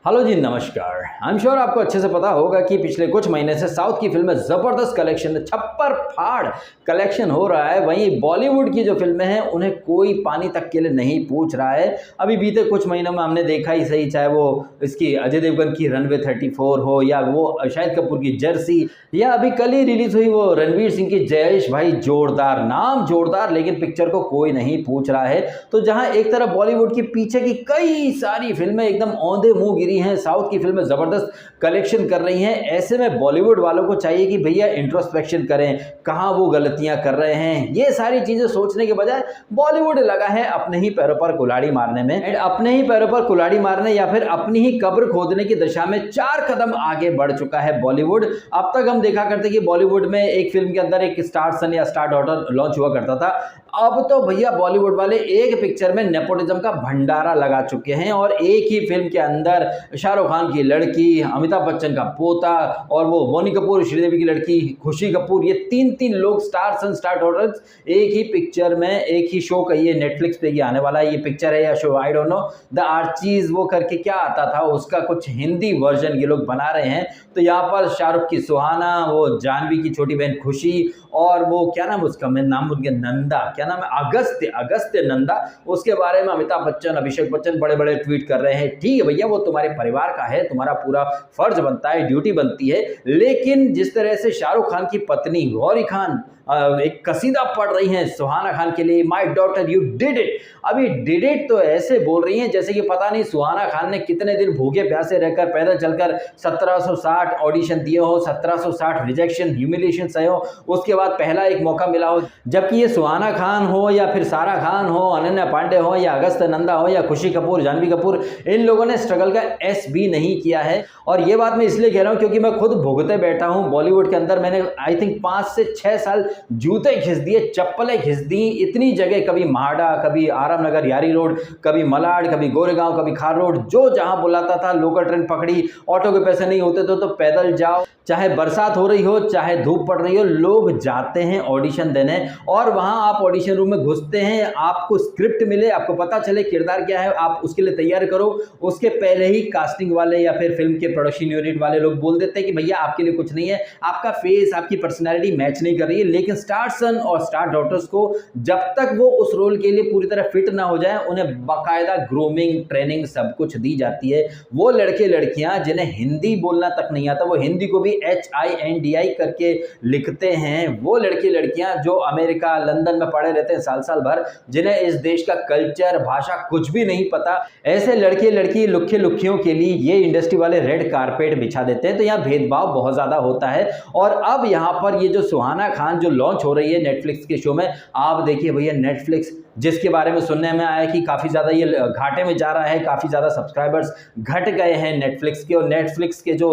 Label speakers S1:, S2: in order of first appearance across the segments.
S1: Hello जी, नमस्कार। I am sure आपको अच्छे से पता होगा कि पिछले कुछ महीने से साउथ की फिल्में ज़बरदस्त कलेक्शन, छप्पर फाड़ कलेक्शन हो रहा है। वहीं बॉलीवुड की जो फिल्में हैं उन्हें कोई पानी तक के लिए नहीं पूछ रहा है। अभी बीते कुछ महीनों में हमने देखा ही सही, चाहे वो इसकी अजय देवगन की रनवे 34 हो या वो शाहिद कपूर की जर्सी, या अभी कल ही रिलीज हुई वो रणवीर सिंह की जयेश भाई। जोरदार नाम, जोरदार, लेकिन पिक्चर को कोई नहीं पूछ रहा है। तो जहां एक तरफ बॉलीवुड की पीछे की कई सारी फिल्में एकदम औंधे मुंह गिरी हैं, साउथ की फिल्में जबरदस्त कलेक्शन कर रही हैं, ऐसे में बॉलीवुड वालों को चाहिए कि भैया इंट्रोस्पेक्शन करें, कहां वो गलतियां कर रहे हैं। ये सारी चीजें सोचने के बजाय बॉलीवुड लगा है अपने ही पैरों पर कुल्हाड़ी मारने में, एंड अपने ही पैरों पर कुल्हाड़ी मारने या फिर अपनी ही कब्र खोदने की दिशा में 4 कदम आगे बढ़ चुका है बॉलीवुड। अब तक हम देखा करते कि बॉलीवुड में एक फिल्म के अंदर एक स्टार सन या स्टार डॉटर लॉन्च हुआ करता था। अब तो भैया बॉलीवुड वाले एक पिक्चर में नेपोटिज्म का भंडारा लगा चुके हैं, और एक ही फिल्म के अंदर शाहरुख खान की लड़की, अमिताभ बच्चन का पोता, और वो बोनी कपूर, श्रीदेवी की लड़की खुशी कपूर, ये तीन लोग स्टार सन स्टार डॉटर्स एक ही पिक्चर में, एक ही शो का, ये नेटफ्लिक्स पे ये आने वाला है, ये पिक्चर है या show, I don't know. The Archies वो करके क्या आता था, उसका कुछ हिंदी वर्जन ये लोग बना रहे हैं। तो यहाँ पर शाहरुख की सुहाना, वो जानवी की छोटी बहन खुशी, और वो क्या नाम उसका, मैं नाम उनके, नंदा, क्या नाम है, अगस्त्य नंदा, उसके बारे में अमिताभ बच्चन, अभिषेक बच्चन बड़े बड़े ट्वीट कर रहे हैं। ठीक है भैया, वो तुम्हारे परिवार का है, तुम्हारा पूरा फर्ज बनता है, ड्यूटी बनती है, लेकिन जिस तरह से शाहरुख खान की पत्नी गौरी खान एक कसीदा पढ़ रही हैं सुहाना खान के लिए, my daughter you did it. अभी डिड इट तो ऐसे बोल रही हैं जैसे कि पता नहीं सुहाना खान ने कितने दिन भूखे प्यासे रहकर पैदल चलकर 1760 ऑडिशन दिए हो, 1760 रिजेक्शन, ह्यूमिलेशन सहे हो, उसके बाद पहला एक मौका मिला हो। जबकि ये सुहाना खान हो या फिर सारा खान हो, अनन्या पांडे हो या अगस्त्य नंदा हो या खुशी कपूर, जानवी कपूर, इन लोगों ने स्ट्रगल का एस भी नहीं किया है। और ये बात मैं इसलिए कह रहा हूं क्योंकि मैं खुद भुगते बैठा हूं बॉलीवुड के अंदर। मैंने आई थिंक 5 से 6 साल जूते घिस दिए, चप्पलें घिस दी, इतनी जगह, कभी महाड़ा, कभी आराम नगर यारी रोड, कभी मलाड, कभी गोरेगांव, कभी खार रोड, जो जहां बुलाता था लोकल ट्रेन पकड़ी, ऑटो के पैसे नहीं होते तो पैदल जाओ, चाहे बरसात हो रही हो चाहे धूप पड़ रही हो, लोग जाते हैं ऑडिशन देने। और वहां आप ऑडिशन रूम में घुसते हैं, आपको स्क्रिप्ट मिले, आपको पता चले किरदार क्या है, आप उसके लिए तैयार करो, उसके पहले ही कास्टिंग वाले या फिर फिल्म के प्रोडक्शन यूनिट वाले लोग बोल देते हैं कि भैया आपके लिए कुछ नहीं है, आपका फेस, आपकी पर्सनैलिटी मैच नहीं कर रही है। लेकिन स्टार सन और स्टार डॉटर्स को जब तक वो उस रोल के लिए पूरी तरह फिट ना हो जाए, उन्हें बाकायदा ग्रूमिंग, ट्रेनिंग सब कुछ दी जाती है। वो लड़के लड़कियां जिन्हें हिंदी बोलना तक नहीं आता, वो हिंदी को भी HINDI करके लिखते हैं, वो लड़के लड़कियां जो अमेरिका, लंदन में पढ़े रहते हैं साल भर, जिन्हें इस देश का कल्चर, भाषा कुछ भी नहीं पता, ऐसे लड़के लड़की, लुखे लुखियों के लिए ये इंडस्ट्री वाले रेड कारपेट बिछा देते हैं। तो यहाँ भेदभाव बहुत ज्यादा होता है। और अब यहाँ पर ये जो सुहाना खान जो लॉन्च हो रही है नेटफ्लिक्स के शो में, आप देखिए भैया, नेटफ्लिक्स जिसके बारे में सुनने में आया कि काफ़ी ज़्यादा ये घाटे में जा रहा है, काफ़ी ज़्यादा सब्सक्राइबर्स घट गए हैं नेटफ्लिक्स के, और नेटफ्लिक्स के जो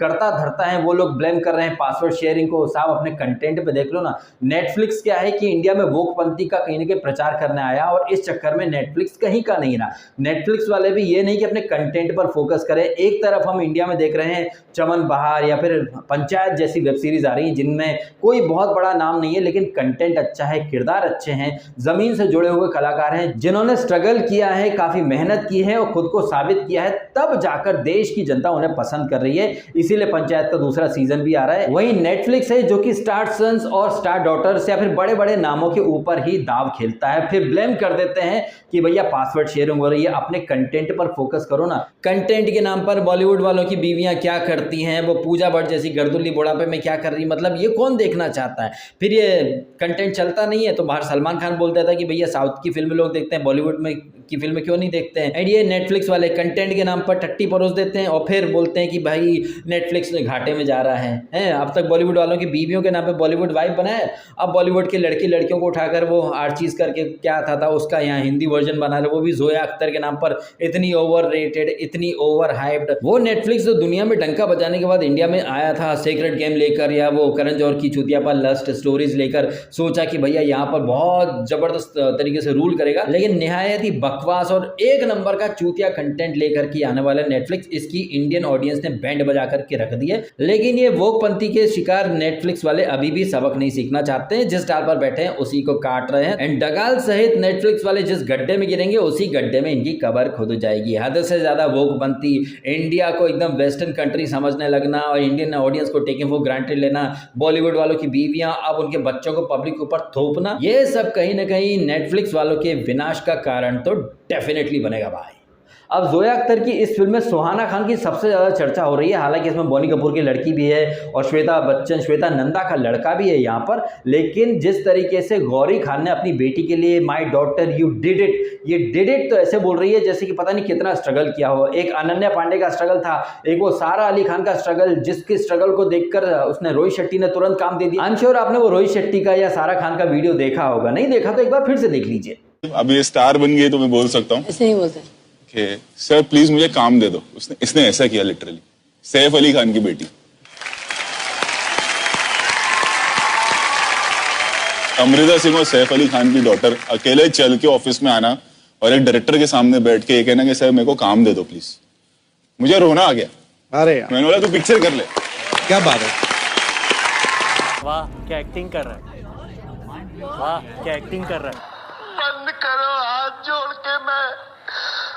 S1: करता धरता है वो लोग ब्लेम कर रहे हैं पासवर्ड शेयरिंग को। साहब अपने कंटेंट पे देख लो ना, नेटफ्लिक्स क्या है कि इंडिया में वोकपंथी का कहीं ना कहीं प्रचार करने आया, और इस चक्कर में नेटफ्लिक्स कहीं का नहीं रहा। नेटफ्लिक्स वाले भी ये नहीं कि अपने कंटेंट पर फोकस करें। एक तरफ हम इंडिया में देख रहे हैं चमन बहार या फिर पंचायत जैसी वेब सीरीज आ रही है जिनमें कोई बहुत बड़ा नाम नहीं है, लेकिन कंटेंट अच्छा है, किरदार अच्छे हैं, जमीन से जुड़े हुए कलाकार हैं, जिन्होंने स्ट्रगल किया है, काफी मेहनत की है और खुद को साबित किया है, तब जाकर देश की जनता उन्हें पसंद कर रही है। इसीलिए पंचायत का दूसरा सीजन भी आ रहा है। वहीं नेटफ्लिक्स है जो कि स्टार सन्स और स्टार डॉटर्स या फिर बड़े बड़े नामों के ऊपर ही दाव खेलता है, फिर ब्लेम कर देते हैं कि भैया पासवर्ड शेयरिंग हो रही है, अपने कंटेंट पर फोकस करो ना। कंटेंट के नाम पर बॉलीवुड वालों की बीवियां क्या करती हैं, वो पूजा भट्ट जैसी गर्दुल्ली बुढ़ापे में क्या कर रही, मतलब ये कौन देखना चाहता है। फिर ये कंटेंट चलता नहीं है तो बाहर सलमान खान बोल देता है कि भैया साउथ की फिल्में लोग देखते हैं, बॉलीवुड में की फिल्में क्यों नहीं देखते हैं। एंड ये नेटफ्लिक्स वाले कंटेंट के नाम पर टट्टी परोस देते हैं और फिर बोलते हैं कि भाई नेटफ्लिक्स में घाटे में जा रहा है। अब तक बॉलीवुड वालों की बीवियों के नाम पे बॉलीवुड वाइब बनाए, अब बॉलीवुड के लड़की लड़कियों को उठाकर वो आर्चीज करके क्या था उसका यहाँ हिंदी वर्जन बना रहे, वो भी जोया अख्तर के नाम पर, इतनी ओवर रेटेड, इतनी ओवर हाइप्ड। वो नेटफ्लिक्स जो दुनिया में डंका बजाने के बाद इंडिया में आया था सीक्रेट गेम लेकर, या वो करण जौहर की चुतिया पर लस्ट स्टोरीज लेकर, सोचा कि भैया यहाँ पर बहुत जबरदस्त तरीके से रूल करेगा, लेकिन निहायत ही बकवास और एक नंबर का चूतिया कंटेंट लेकर के आने वाला नेटफ्लिक्स, इसकी इंडियन ऑडियंस ने बैंड बजा करके रख दी है। लेकिन ये वोकपंथी के शिकार नेटफ्लिक्स वाले अभी भी सबक नहीं सीखना चाहते हैं। जिस डाल पर बैठे हैं उसी को काट रहे हैं। एंड डगाल सहित नेटफ्लिक्स वाले जिस गड्ढे में गिरेंगे उसी गड्ढे में इनकी कबर खुद जाएगी। हद से ज्यादा वोकपंथी, इंडिया को एकदम वेस्टर्न कंट्री समझने लगना और इंडियन ऑडियंस को टेकिंग फॉर ग्रांटेड लेना, बॉलीवुड वालों की बीवियां अब उनके बच्चों को पब्लिक के ऊपर थोपना, ये सब कहीं ना कहीं नेटफ्लिक्स वालों के विनाश का कारण तो डेफिनेटली बनेगा भाई। अब जोया अख्तर की इस फिल्म में सुहाना खान की सबसे ज़्यादा चर्चा हो रही है। हालांकि इसमें बोनी कपूर की लड़की भी है और श्वेता नंदा का लड़का भी है यहाँ पर। लेकिन जिस तरीके से गौरी खान ने अपनी बेटी के लिए my daughter you did it, ये डिड इट तो ऐसे बोल रही है जैसे कि पता नहीं कितना स्ट्रगल किया हो। एक अनन्या पांडे का स्ट्रगल था, एक वो सारा अली खान का स्ट्रगल, जिसके स्ट्रगल को देखकर उसने रोहित शेट्टी ने तुरंत काम दे दिया। आई एम श्योर आपने वो रोहित शेट्टी का या सारा खान का वीडियो देखा होगा, नहीं देखा तो एक बार फिर से देख लीजिए।
S2: अब ये स्टार बन गई तो मैं बोल सकता हूँ
S3: ऐसे नहीं बोलते
S2: सर प्लीज मुझे काम दे दो। इसने ऐसा किया लिटरली। सैफ अली खान की बेटी अमृता सिंह और सैफ अली खान की डॉटर अकेले चल के ऑफिस में आना और एक डायरेक्टर के सामने बैठ के ये कहना कि सर मेरे को काम दे दो प्लीज। मुझे रोना आ गया।
S4: अरे यार
S2: मैंने बोला तू पिक्चर कर ले।
S4: क्या बात है,
S5: वाह क्या एक्टिंग कर रहा है, वाह क्या एक्टिंग कर रहा है।
S6: बंद करो हाथ जोड़ के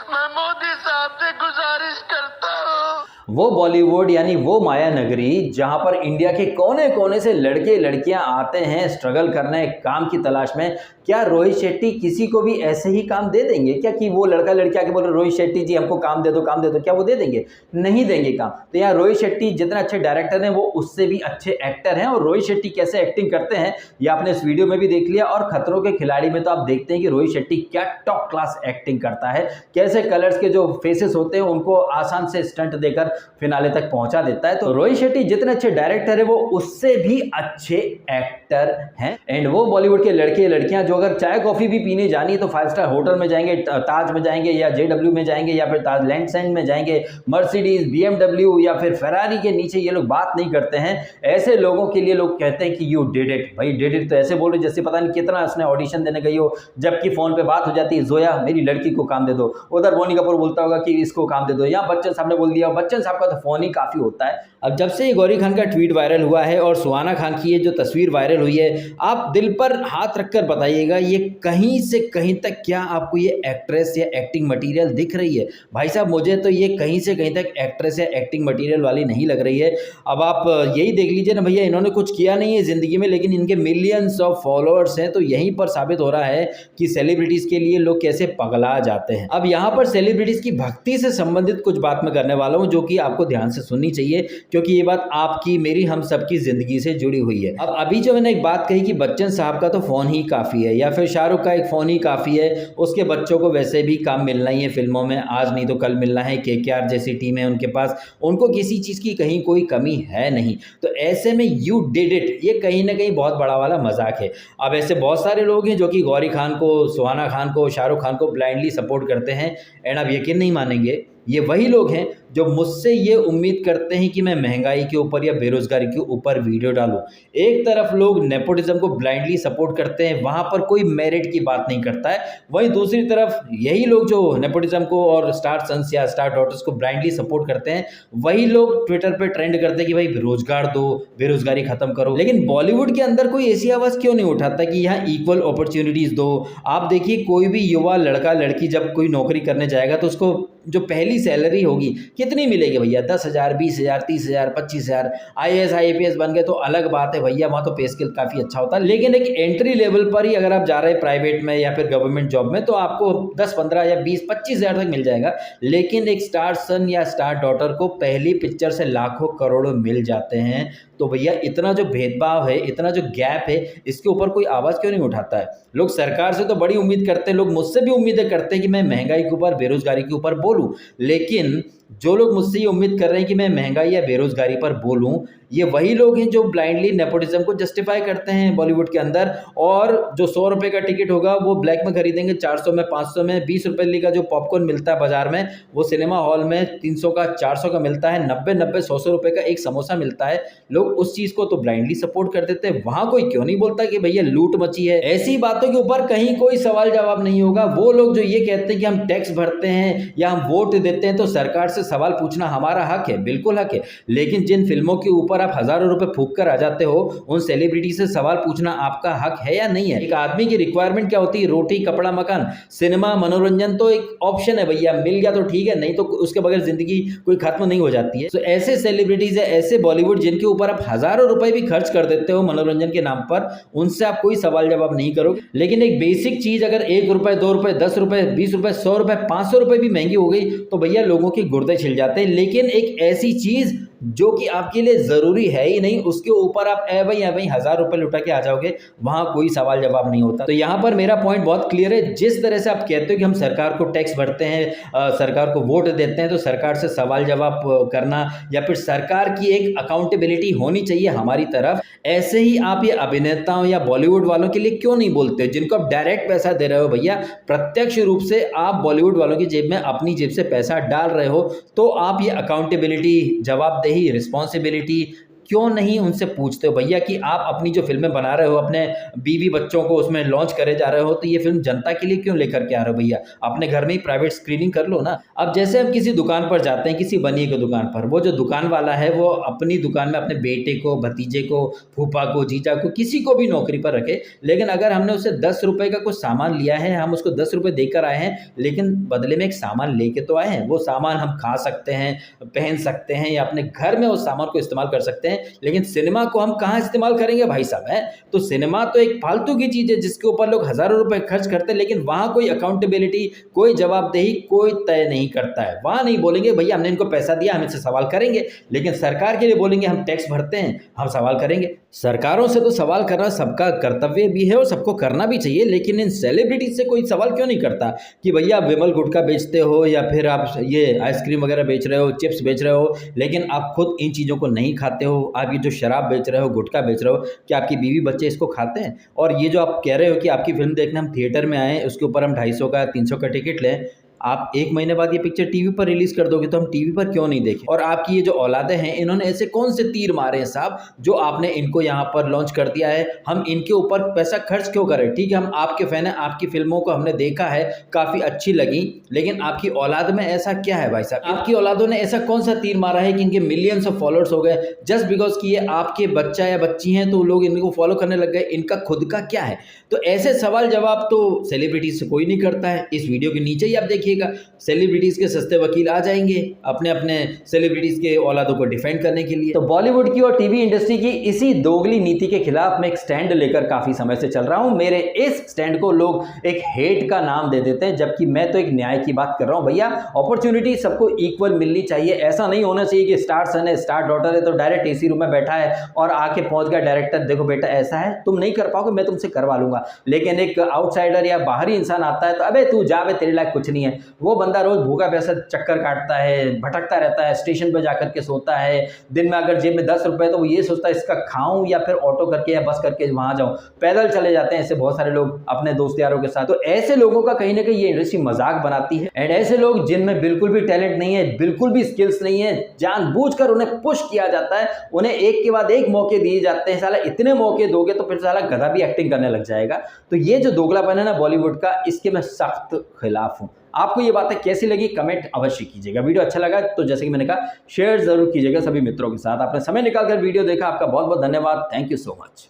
S6: मैं मोदी साहब से गुजारिश करता हूँ।
S1: वो बॉलीवुड यानी वो माया नगरी जहां पर इंडिया के कोने कोने से लड़के लड़कियां आते हैं स्ट्रगल करने काम की तलाश में। क्या रोहित शेट्टी किसी को भी ऐसे ही काम दे देंगे क्या कि वो लड़का लड़की आके बोल रहे रोहित शेट्टी जी हमको काम दे दो काम दे दो, क्या वो दे देंगे? नहीं देंगे काम। तो यहाँ रोहित शेट्टी जितने अच्छे डायरेक्टर हैं वो उससे भी अच्छे एक्टर हैं। और रोहित शेट्टी कैसे एक्टिंग करते हैं ये आपने इस वीडियो में भी देख लिया। और खतरों के खिलाड़ी में तो आप देखते हैं कि रोहित शेट्टी क्या टॉप क्लास एक्टिंग करता है, कैसे कलर्स के जो फेसेस होते हैं उनको आसान से स्टंट देकर फिनाले तक पहुंचा देता है। तो रोहित शेट्टी जितने अच्छे डायरेक्टर है वो उससे भी अच्छे एक्टर हैं। एंड वो बॉलीवुड के लड़के लड़कियां जो अगर चाय कॉफी भी पीने जानी है तो 5 स्टार होटल में जाएंगे, ताज में जाएंगे या JW में जाएंगे या फिर ताज लैंड सेंड में जाएंगे, मर्सिडीज BMW या फिर फेरारी के नीचे ये लोग बात नहीं करते हैं। ऐसे लोगों के लिए लोग कहते हैं कि यू डिड इट। भाई डिड इट तो ऐसे बोल रहे जैसे पता नहीं कितना उसने ऑडिशन देने गई हो, जबकि फोन पे बात हो जाती है जोया मेरी लड़की को काम दे दो, उधर बोनी कपूर बोलता होगा कि इसको काम दे दो, यहाँ बच्चन साहब ने बोल दिया। बच्चन साहब का तो फोन ही काफी होता है। अब जब से ये गौरी खान का ट्वीट वायरल हुआ है और सुहाना खान की ये जो तस्वीर वायरल हुई है, आप दिल पर हाथ रखकर बताइएगा ये कहीं से कहीं तक क्या आपको ये एक्ट्रेस या एक्टिंग मटेरियल दिख रही है? भाई साहब मुझे तो ये कहीं से कहीं तक एक्ट्रेस या एक्टिंग मटेरियल वाली नहीं लग रही है। अब आप यही देख लीजिए ना भैया, इन्होंने कुछ किया नहीं है ज़िंदगी में लेकिन इनके मिलियंस ऑफ फॉलोअर्स हैं। तो यहीं पर साबित हो रहा है कि सेलिब्रिटीज़ के लिए लोग कैसे पगला जाते हैं। अब यहाँ पर सेलिब्रिटीज़ की भक्ति से संबंधित कुछ बात मैं करने वाला हूँ जो कि आपको ध्यान से सुननी चाहिए, क्योंकि ये बात आपकी मेरी हम सबकी ज़िंदगी से जुड़ी हुई है। अब अभी जो मैंने एक बात कही कि बच्चन साहब का तो फ़ोन ही काफ़ी है या फिर शाहरुख का एक फ़ोन ही काफ़ी है, उसके बच्चों को वैसे भी काम मिलना ही है फिल्मों में, आज नहीं तो कल मिलना है। KKR जैसी टीम है उनके पास, उनको किसी चीज़ की कहीं कोई कमी है नहीं। तो ऐसे में यू डिड इट ये कहीं ना कहीं बहुत बड़ा वाला मजाक है। अब ऐसे बहुत सारे लोग हैं जो कि गौरी खान को, सुहाना खान को, शाहरुख खान को ब्लाइंडली सपोर्ट करते हैं। एंड आप यकीन नहीं मानेंगे ये वही लोग हैं जो मुझसे ये उम्मीद करते हैं कि मैं महंगाई के ऊपर या बेरोजगारी के ऊपर वीडियो डालूं। एक तरफ लोग नेपोटिज्म को ब्लाइंडली सपोर्ट करते हैं, वहां पर कोई मेरिट की बात नहीं करता है। वहीं दूसरी तरफ यही लोग जो नेपोटिज्म को और स्टार सन्स या स्टार डॉटर्स को ब्लाइंडली सपोर्ट करते हैं, वही लोग ट्विटर पे ट्रेंड करते हैं कि भाई रोजगार दो, बेरोजगारी खत्म करो। लेकिन बॉलीवुड के अंदर कोई ऐसी आवाज क्यों नहीं उठाता कि यहाँ इक्वल अपॉर्चुनिटीज दो? आप देखिए कोई भी युवा लड़का लड़की जब कोई नौकरी करने जाएगा तो उसको जो पहली सैलरी होगी कितनी मिलेगी भैया? 10,000, 20,000, 30,000, 25,000। IAS IPS बन गए तो अलग बात है भैया, वहाँ तो पे स्केल काफ़ी अच्छा होता है। लेकिन एक एंट्री लेवल पर ही अगर आप जा रहे हैं प्राइवेट में या फिर गवर्नमेंट जॉब में तो आपको 10, 15 या 20, 25,000 तक मिल जाएगा। लेकिन एक स्टार सन या स्टार डॉटर को पहली पिक्चर से लाखों करोड़ों मिल जाते हैं। तो भैया इतना जो भेदभाव है, इतना जो गैप है, इसके ऊपर कोई आवाज़ क्यों नहीं उठाता है? लोग सरकार से तो बड़ी उम्मीद करते हैं, लोग मुझसे भी उम्मीदें करते हैं कि मैं महंगाई के ऊपर, बेरोजगारी के ऊपर बोलूं। लेकिन जो लोग मुझसे ये उम्मीद कर रहे हैं कि मैं महंगाई या बेरोजगारी पर बोलूं, ये वही लोग हैं जो ब्लाइंडली नेपोटिज्म को जस्टिफाई करते हैं बॉलीवुड के अंदर, और जो 100 रुपये का टिकट होगा वो ब्लैक में खरीदेंगे 400 में, 500 में। 20 रुपये का जो पॉपकॉर्न मिलता है बाजार में वो सिनेमा हॉल में 300 का 400 का मिलता है। 90 100 रुपये का एक समोसा मिलता है। लोग उस चीज़ को तो ब्लाइंडली सपोर्ट कर देते हैं। वहाँ कोई क्यों नहीं बोलता कि भैया लूट मची है? ऐसी बातों के ऊपर कहीं कोई सवाल जवाब नहीं होगा। वो लोग जो ये कहते हैं कि हम टैक्स भरते हैं या हम वोट देते हैं तो सरकार से सवाल पूछना हमारा हक है, बिल्कुल हक है। लेकिन जिन फिल्मों के ऊपर आप हजारों रुपए फूंक कर आ जाते हो, उन सेलिब्रिटी से सवाल पूछना आपका हक है या नहीं है? एक आदमी की रिक्वायरमेंट क्या होती है? रोटी, कपड़ा, मकान। सिनेमा, मनोरंजन तो एक ऑप्शन है भैया, मिल गया तो ठीक है, नहीं तो उसके बगैर जिंदगी कोई खत्म नहीं हो जाती है। तो ऐसे सेलिब्रिटीज है, ऐसे बॉलीवुड जिनके ऊपर आप हजारों रुपए भी खर्च कर देते हो मनोरंजन के नाम पर, उनसे आप कोई सवाल जवाब नहीं करोगे। लेकिन एक बेसिक चीज अगर 1 रुपए, 2 रुपए, 10 रुपए, 20 रुपए, 100 रुपए, 500 रुपए भी महंगी हो गई तो भैया लोगों के गुर्दे छिल जाते हैं। लेकिन एक ऐसी चीज जो कि आपके लिए जरूरी है ही नहीं, उसके ऊपर आप ए भाई 1000 रुपए लुटा के आ जाओगे, वहां कोई सवाल जवाब नहीं होता। तो यहां पर मेरा पॉइंट बहुत क्लियर है। जिस तरह से आप कहते हो कि हम सरकार को टैक्स भरते हैं, सरकार को वोट देते हैं, तो सरकार से सवाल जवाब करना या फिर सरकार की एक अकाउंटेबिलिटी होनी चाहिए हमारी तरफ। ऐसे ही आप ये अभिनेताओं या बॉलीवुड वालों के लिए क्यों नहीं बोलते, जिनको आप डायरेक्ट पैसा दे रहे हो? भैया प्रत्यक्ष रूप से आप बॉलीवुड वालों की जेब में अपनी जेब से पैसा डाल रहे हो, तो आप ये अकाउंटेबिलिटी, जवाबदेही, रिस्पॉन्सिबिलिटी क्यों नहीं उनसे पूछते हो भैया कि आप अपनी जो फिल्में बना रहे हो, अपने बीवी बच्चों को उसमें लॉन्च करे जा रहे हो, तो ये फिल्म जनता के लिए क्यों लेकर के आ रहे हो? भैया अपने घर में ही प्राइवेट स्क्रीनिंग कर लो ना। अब जैसे हम किसी दुकान पर जाते हैं, किसी बनिए की दुकान पर, वो जो दुकान वाला है वो अपनी दुकान में अपने बेटे को, भतीजे को, फूफा को, जीजा को, किसी को भी नौकरी पर रखे, लेकिन अगर हमने उससे 10 रुपए का कुछ सामान लिया है, हम उसको 10 रुपए देकर आए हैं, लेकिन बदले में एक सामान लेके तो आए हैं। वो सामान हम खा सकते हैं, पहन सकते हैं या अपने घर में उस सामान को इस्तेमाल कर सकते हैं, लेकिन सिनेमा को हम कहाँ इस्तेमाल करेंगे भाई साहब? है तो सिनेमा तो एक फालतू की चीज है जिसके ऊपर लोग हजारों रुपए खर्च करते हैं, लेकिन वहां कोई अकाउंटेबिलिटी, कोई जवाबदेही कोई तय नहीं करता है। वहां नहीं बोलेंगे भैया हमने इनको पैसा दिया, हम इनसे सवाल करेंगे, लेकिन सरकार के लिए बोलेंगे हम टैक्स भरते हैं, हम सवाल करेंगे। सरकारों से तो सवाल करना सबका कर्तव्य भी है और सबको करना भी चाहिए, लेकिन इन सेलिब्रिटी से कोई सवाल क्यों नहीं करता कि भैया आप विमल गुटखा बेचते हो या फिर आप ये आइसक्रीम वगैरह बेच रहे हो, चिप्स बेच रहे हो, लेकिन आप खुद इन चीज़ों को नहीं खाते हो। आप ये जो शराब बेच रहे हो, गुटखा बेच रहे हो, क्या आपकी बीवी बच्चे इसको खाते हैं? और ये जो आप कह रहे हो कि आपकी फिल्म देखने हम थिएटर में आए, उसके ऊपर हम 250 का 300 का टिकट लें, आप 1 महीने बाद ये पिक्चर टीवी पर रिलीज कर दोगे, तो हम टीवी पर क्यों नहीं देखें? और आपकी ये जो औलादे हैं, इन्होंने ऐसे कौन से तीर मारे हैं साहब जो आपने इनको यहाँ पर लॉन्च कर दिया है? हम इनके ऊपर पैसा खर्च क्यों करें? ठीक है, हम आपके फैन हैं, आपकी फिल्मों को हमने देखा है, काफ़ी अच्छी लगी, लेकिन आपकी औलाद में ऐसा क्या है भाई साहब? आपकी औलादों ने ऐसा कौन सा तीर मारा है कि इनके मिलियंस ऑफ फॉलोअर्स हो गए जस्ट बिकॉज कि ये आपके बच्चा या बच्ची हैं तो लोग इनको फॉलो करने लग गए? इनका खुद का क्या है? तो ऐसे सवाल जवाब तो सेलिब्रिटीज से कोई नहीं करता है। इस वीडियो के नीचे ही आप देखिएगा, सेलिब्रिटीज के सस्ते वकील आ जाएंगे अपने अपने सेलिब्रिटीज के औलादों को डिफेंड करने के लिए। तो बॉलीवुड की और टीवी इंडस्ट्री की इसी दोगली नीति के खिलाफ मैं एक स्टैंड लेकर काफी समय से चल रहा हूं। मेरे इस स्टैंड को लोग एक हेट का नाम दे देते हैं, जबकि मैं तो एक न्याय की बात कर रहा हूं। भैया अपॉर्चुनिटी सबको इक्वल मिलनी चाहिए। ऐसा नहीं होना चाहिए कि स्टार सन है, स्टार डॉटर है तो डायरेक्ट एसी रूम में बैठा है और आके पहुंच गया डायरेक्टर, देखो बेटा ऐसा है, तुम नहीं कर पाओगे, मैं तुमसे करवा लूंगा। लेकिन एक आउटसाइडर या बाहरी इंसान आता है तो अबे तू जावे, तेरे लायक कुछ नहीं है। वो बंदा रोज भूखा पैसा चक्कर काटता है, भटकता रहता है, स्टेशन पर जाकर के सोता है। दिन में अगर जेब में 10 रुपए तो वो ये सोचता है इसका खाऊं या फिर ऑटो करके या बस करके वहां जाऊं। पैदल चले जाते हैं ऐसे बहुत सारे लोग अपने दोस्त यारों के साथ। तो ऐसे लोगों का कहीं ना कहीं ये इंडस्ट्री मजाक बनाती है। एंड ऐसे लोग जिनमें बिल्कुल भी टैलेंट नहीं है, बिल्कुल भी स्किल्स नहीं है, जानबूझकर उन्हें पुश किया जाता है, उन्हें एक के बाद एक मौके दिए जाते हैं। साला इतने मौके दोगे तो फिर साला गधा भी एक्टिंग करने लग जाएगा। तो ये जो दोगलापन है ना बॉलीवुड का, इसके मैं सख्त खिलाफ हूं। आपको ये बातें कैसी लगी कमेंट अवश्य कीजिएगा। वीडियो अच्छा लगा तो जैसे कि मैंने कहा शेयर जरूर कीजिएगा सभी मित्रों के साथ। आपने समय निकालकर वीडियो देखा, आपका बहुत बहुत धन्यवाद। Thank you so much.